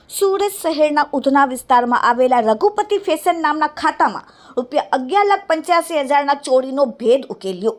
સુરત શહેરના ઉધના વિસ્તારમાં આવેલા રઘુપતિ ફેશન નામના ખાતામાં ₹11,85,000ના ચોરીનો ભેદ ઉકેલ્યો।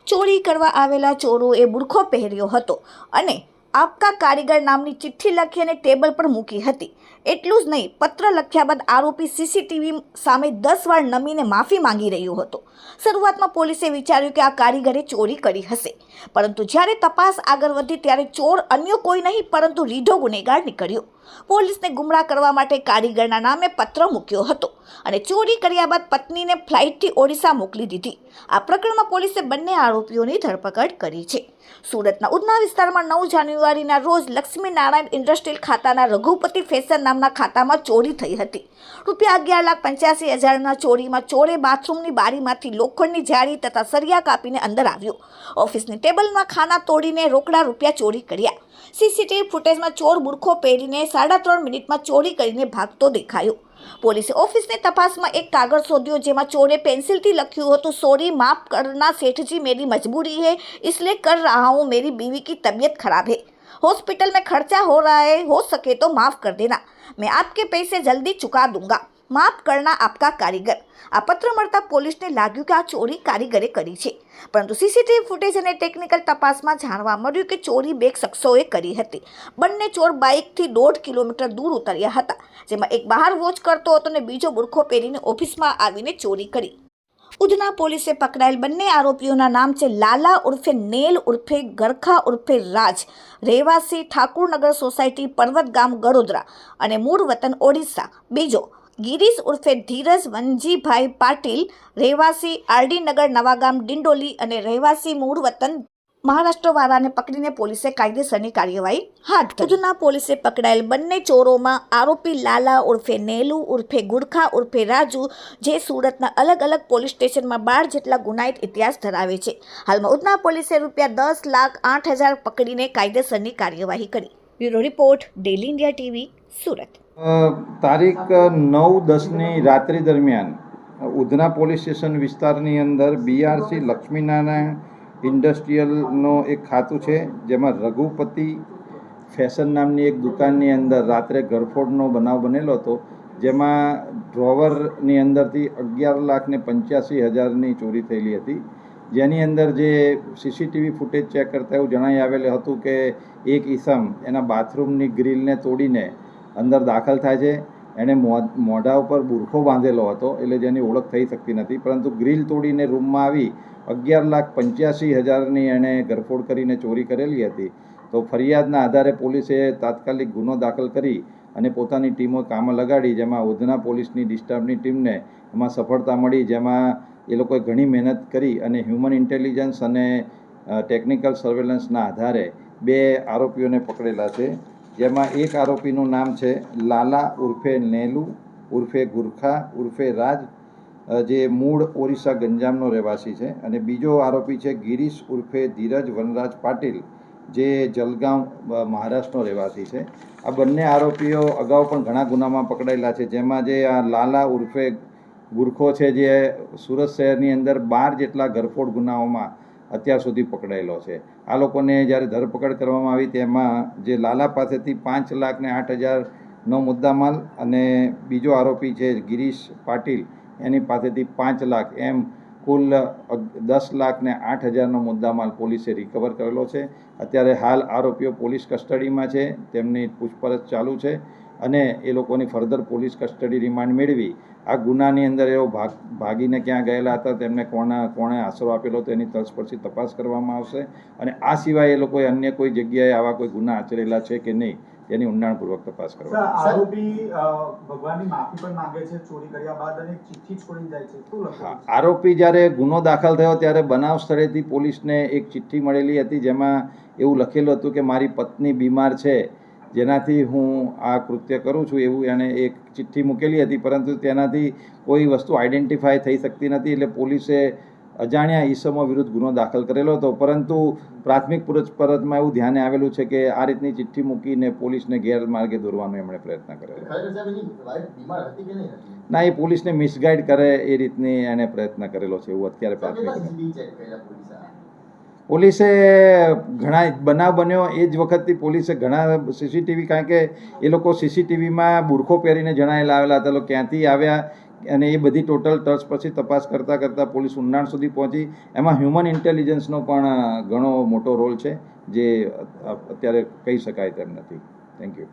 ચોરી કરવા આવેલા ચોરોએ બુરખો પહેર્યો હતો અને આપકા કારીગર નામની ચિઠ્ઠી લખી અને ટેબલ પર મૂકી હતી। એટલું જ નહીં, પત્ર લખ્યા બાદ આરોપી સીસીટીવી સામે 10 વાર નમીને માફી માંગી રહ્યો હતો। શરૂઆતમાં પોલીસે વિચાર્યું કે આ કારીગરે ચોરી કરી હશે, પરંતુ જ્યારે તપાસ આગળ વધી ત્યારે ચોર અન્ય કોઈ નહીં પરંતુ રીઢો ગુનેગાર નીકળ્યો। પોલીસને ગુમરાહ કરવા માટે કારીગરના નામે પત્ર મૂક્યો હતો અને ચોરી કર્યા બાદ પત્નીને ફ્લાઇટથી ઓડિશા મોકલી દીધી। આ પ્રકરણમાં પોલીસે બંને આરોપીઓની ધરપકડ કરી છે। સુરતના ઉધના વિસ્તારમાં 9 જાન્યુઆરીના રોજ લક્ષ્મીનારાયણ ઇન્ડસ્ટ્રીયલ ખાતાના રઘુપતિ ફેશન નામના ખાતામાં ચોરી થઈ હતી। ₹11,85,000ના ચોરીમાં ચોરે બાથરૂમની બારીમાંથી લોખંડની જાળી તથા સળિયા કાપીને અંદર આવ્યો। ઓફિસની ટેબલમાં ખાના તોડીને રોકડા રૂપિયા ચોરી કર્યા। સીસીટીવી ફૂટેજમાં ચોર બુરખો પહેરીને 3.5 મિનિટમાં ચોરી કરીને ભાગતો દેખાયો। પોલીસે ઓફિસની તપાસમાં એક કાગળ શોધ્યો જેમાં ચોરે પેન્સિલથી લખ્યું હતું, સોરી માફ करना सेठ जी, मेरी मजबूरी है इसलिए कर रहा हूँ, मेरी बीवी की तबीयत खराब है, हॉस्पिटल में खर्चा हो रहा है, हो सके तो माफ़ कर देना, मैं आपके पैसे जल्दी चुका दूंगा, माफ़ करना आपका कारीगर। આ પત્ર મળતા પોલીસને લાગ્યું કે આ ચોરી કારીગરે કરી છે, પરંતુ સીસીટીવી ફૂટેજ અને ટેકનિકલ તપાસમાં જાણવા મળ્યું કે ચોરી 2 શખ્સોએ કરી હતી। બંને ચોર બાઇકથી 1.5 કિલોમીટર દૂર ઉતર્યા હતા, જેમાં એક બહાર વોચ કરતો હતો અને બીજો બુરખો પહેરીને ઓફિસમાં આવીને ચોરી કરી। ઉધના પોલીસે પકડાયેલ બંને આરોપીઓના નામ છે લાલા ઉર્ફે નેલ ઉર્ફે ગરખા ઉર્ફે રાજ, રહેવાસી ઠાકુરનગર સોસાયટી, પર્વત ગામ, ગડોદરા અને મૂળ વતન ઓડિશા। બીજો ગિરીશ ઉર્ફે ધીરજ વનજીભાઈ પાટીલ, રહેવાસી આરડી નગર, નવાગામ, ડિંડોલી અને રહેવાસી મૂળ વતન મહારાષ્ટ્રવાળાને પકડીને પોલીસે કાયદેસરની કાર્યવાહી હાથ ધરી। ઉધના પોલીસે પકડાયેલ બંને ચોરોમાં આરોપી લાલા ઉર્ફે નેલુ ઉર્ફે ગુરખા ઉર્ફે રાજુ, જે સુરતના અલગ અલગ પોલીસ સ્ટેશનમાં 12 જેટલા ગુનાહિત ઇતિહાસ ધરાવે છે। હાલમાં ઉધના પોલીસે ₹10,08,000 પકડીને કાયદેસરની કાર્યવાહી કરી। Bureau report, daily India TV, Surat. તારીખ 9/10ની રાત્રિ દરમિયાન ઉધના પોલીસ સ્ટેશન વિસ્તારની અંદર BRC લક્ષ્મીનારાયણ ઇન્ડસ્ટ્રીયલનો એક ખાતું છે, જેમાં રઘુપતિ ફેશન નામની એક દુકાનની અંદર રાત્રે ઘરફોડનો બનાવ બનેલો હતો, જેમાં ડ્રોવરની અંદરથી 11,85,000ની ચોરી થયેલી હતી। જેની અંદર જે સીસીટીવી ફૂટેજ ચેક કરતા એવું જણાઈ આવેલું હતું કે એક ઈસમ એના બાથરૂમની ગ્રીલને તોડીને અંદર દાખલ થાય છે। એણે મોઢા ઉપર બુરખો બાંધેલો હતો, એટલે જેની ઓળખ થઈ શકતી નથી, પરંતુ ગ્રીલ તોડીને રૂમમાં આવી 11,85,000ની એણે ઘરફોડ કરીને ચોરી કરેલી હતી। તો ફરિયાદના આધારે પોલીસે તાત્કાલિક ગુનો દાખલ કરી અને પોતાની ટીમો કામે લગાડી, જેમાં ઉધના પોલીસની ડિસ્ટાફની ટીમને એમાં સફળતા મળી, જેમાં એ લોકોએ ઘણી મહેનત કરી અને હ્યુમન ઇન્ટેલિજન્સ અને ટેકનિકલ સર્વેલન્સના આધારે 2 આરોપીઓને પકડેલા છે, જેમાં એક આરોપીનું નામ છે લાલા ઉર્ફે નેલુ ઉર્ફે ગુરખા ઉર્ફે રાજ, જે મૂળ ઓરિસ્સા ગંજામનો રહેવાસી છે, અને બીજો આરોપી છે ગિરીશ ઉર્ફે ધીરજ વનરાજ પાટીલ, જે જલગાંવ મહારાષ્ટ્રનો રહેવાસી છે। આ બંને આરોપીઓ અગાઉ પણ ઘણા ગુનામાં પકડાયેલા છે, જેમાં જે આ લાલા ઉર્ફે ગુરખો છે, જે સુરત શહેરની અંદર 12 જેટલા ઘરફોડ ગુનાઓમાં અત્યાર સુધી પકડાયેલો છે। આ લોકોને જ્યારે ધરપકડ કરવામાં આવી તેમાં જે લાલા પાસેથી 5,08,000નો મુદ્દામાલ અને બીજો આરોપી છે ગિરીશ પાટીલ, એની પાસેથી 5 લાખ, એમ કુલ 10,08,000નો મુદ્દામાલ પોલીસે રિકવર કરેલો છે। અત્યારે હાલ આરોપીઓ પોલીસ કસ્ટડીમાં છે, તેમની પૂછપરછ ચાલુ છે અને એ લોકોની ફર્ધર પોલીસ કસ્ટડી રિમાન્ડ મેળવી આ ગુનાની અંદર એઓ ભાગીને ક્યાં ગયેલા હતા, તેમને કોણે આશરો આપેલો હતો, એની તલસ્પર્શી તપાસ કરવામાં આવશે અને આ સિવાય એ લોકોએ અન્ય કોઈ જગ્યાએ આવા કોઈ ગુના આચરેલા છે કે નહીં તેની ઊંડાણપૂર્વક તપાસ કરવામાં આવશે। આરોપી ભગવાનની માફી પણ માંગે છે ચોરી કર્યા બાદ અને ચિઠ્ઠી છોડીને જાય છે, શું લખ્યું છે? આરોપી જ્યારે ગુનો દાખલ થયો ત્યારે બનાવ સ્થળેથી પોલીસને એક ચિઠ્ઠી મળેલી હતી, જેમાં એવું લખેલું હતું કે મારી પત્ની બીમાર છે, જેનાથી હું આ કૃત્ય કરું છું, એવું એણે એક ચિઠ્ઠી મૂકેલી હતી, પરંતુ તેનાથી કોઈ વસ્તુ આઈડેન્ટિફાય થઈ શકતી નથી, એટલે પોલીસે અજાણ્યા ઈસમો વિરુદ્ધ ગુનો દાખલ કરેલો હતો, પરંતુ પ્રાથમિક પૂછપરછમાં એવું ધ્યાને આવેલું છે કે આ રીતની ચિઠ્ઠી મૂકીને પોલીસને ગેરમાર્ગે દોરવાનો એમણે પ્રયત્ન કરેલો। ના, એ પોલીસને મિસગાઈડ કરે એ રીતની એણે પ્રયત્ન કરેલો છે, એવું અત્યારે પ્રાથમિક પોલીસે ઘણા બનાવ બન્યો એ જ વખતથી પોલીસે ઘણા સીસીટીવી, કારણ કે એ લોકો સીસીટીવીમાં બુરખો પહેરીને જણાયેલા આવેલા હતા, લોકો ક્યાંથી આવ્યા અને એ બધી ટોટલ ટચ પછી તપાસ કરતાં પોલીસ ઊંડાણ સુધી પહોંચી. એમાં હ્યુમન ઇન્ટેલિજન્સનો પણ ઘણો મોટો રોલ છે, જે અત્યારે કહી શકાય તેમ નથી. Thank you.